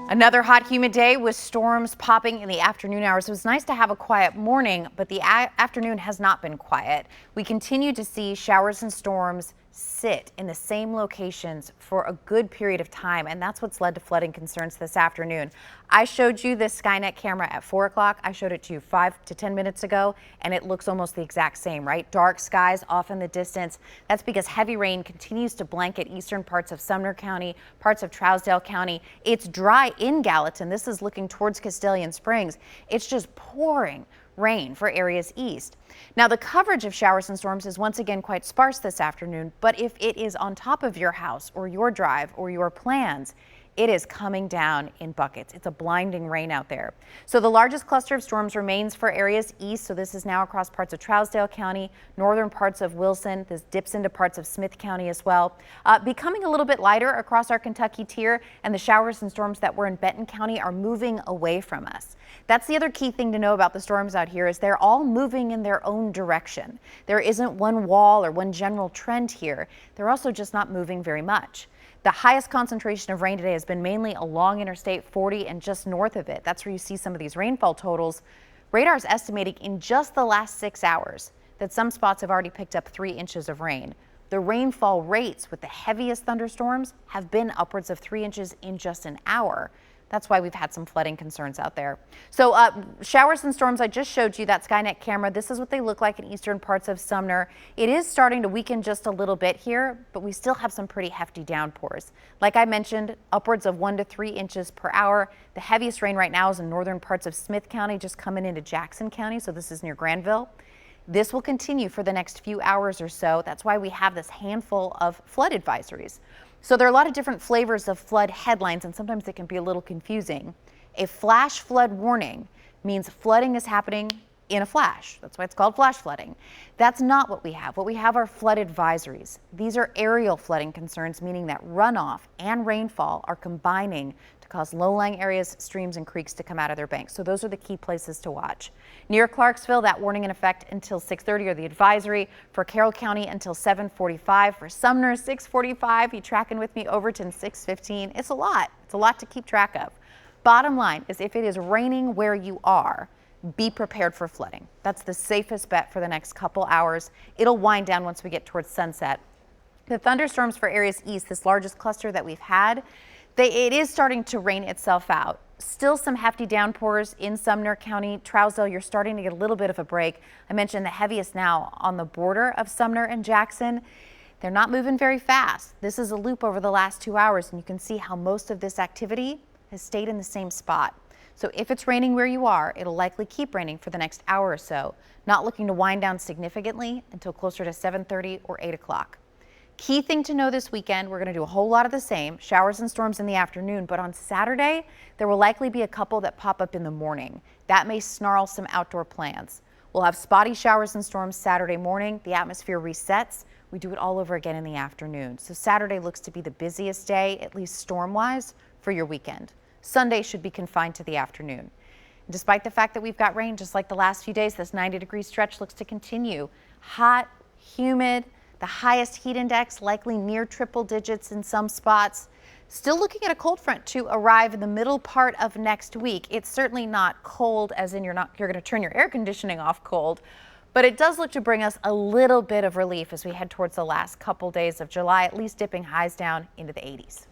Another hot, humid day with storms popping in the afternoon hours. It was nice to have a quiet morning, but the afternoon has not been quiet. We continue to see showers and storms sit in the same locations for a good period of time, and that's what's led to flooding concerns this afternoon. I showed you this Skynet camera at 4 o'clock. I showed it to you 5 to 10 minutes ago, and it looks almost the exact same, right? Dark skies off in the distance. That's because heavy rain continues to blanket eastern parts of Sumner County, parts of Trousdale County. It's dry in Gallatin. This is looking towards Castalian Springs. It's just pouring rain for areas east. Now, the coverage of showers and storms is once again quite sparse this afternoon, but if it is on top of your house or your drive or your plans, it is coming down in buckets. It's a blinding rain out there. So the largest cluster of storms remains for areas east. So this is now across parts of Trousdale County, northern parts of Wilson. This dips into parts of Smith County as well. Becoming a little bit lighter across our Kentucky tier, and the showers and storms that were in Benton County are moving away from us. That's the other key thing to know about the storms out here is they're all moving in their own direction. There isn't one wall or one general trend here. They're also just not moving very much. The highest concentration of rain today has been mainly along Interstate 40 and just north of it. That's where you see some of these rainfall totals. Radar is estimating in just the last 6 hours that some spots have already picked up 3 inches of rain. The rainfall rates with the heaviest thunderstorms have been upwards of 3 inches in just an hour. That's why we've had some flooding concerns out there. So showers and storms, I just showed you that Skynet camera. This is what they look like in eastern parts of Sumner. It is starting to weaken just a little bit here, but we still have some pretty hefty downpours. Like I mentioned, upwards of 1 to 3 inches per hour. The heaviest rain right now is in northern parts of Smith County, just coming into Jackson County. So this is near Granville. This will continue for the next few hours or so. That's why we have this handful of flood advisories. So there are a lot of different flavors of flood headlines, and sometimes it can be a little confusing. A flash flood warning means flooding is happening in a flash. That's why it's called flash flooding. That's not what we have. What we have are flood advisories. These are aerial flooding concerns, meaning that runoff and rainfall are combining to cause low-lying areas, streams, and creeks to come out of their banks. So those are the key places to watch. Near Clarksville, that warning in effect until 6:30, or the advisory. For Carroll County until 7:45. For Sumner, 6:45. You tracking with me? Overton, 6:15. It's a lot. It's a lot to keep track of. Bottom line is, if it is raining where you are, be prepared for flooding. That's the safest bet for the next couple hours. It'll wind down once we get towards sunset. The thunderstorms for areas east, this largest cluster that we've had, it is starting to rain itself out. Still some hefty downpours in Sumner County. Trousdale, you're starting to get a little bit of a break. I mentioned the heaviest now on the border of Sumner and Jackson. They're not moving very fast. This is a loop over the last 2 hours, and you can see how most of this activity has stayed in the same spot. So if it's raining where you are, it'll likely keep raining for the next hour or so, not looking to wind down significantly until closer to 7:30 or 8 o'clock. Key thing to know this weekend, we're going to do a whole lot of the same, showers and storms in the afternoon, but on Saturday, there will likely be a couple that pop up in the morning. That may snarl some outdoor plans. We'll have spotty showers and storms Saturday morning. The atmosphere resets. We do it all over again in the afternoon. So Saturday looks to be the busiest day, at least storm-wise, for your weekend. Sunday should be confined to the afternoon. Despite the fact that we've got rain just like the last few days, this 90-degree stretch looks to continue. Hot, humid, the highest heat index likely near triple digits in some spots. Still looking at a cold front to arrive in the middle part of next week. It's certainly not cold as in you're going to turn your air conditioning off cold, but it does look to bring us a little bit of relief as we head towards the last couple days of July, at least dipping highs down into the 80s.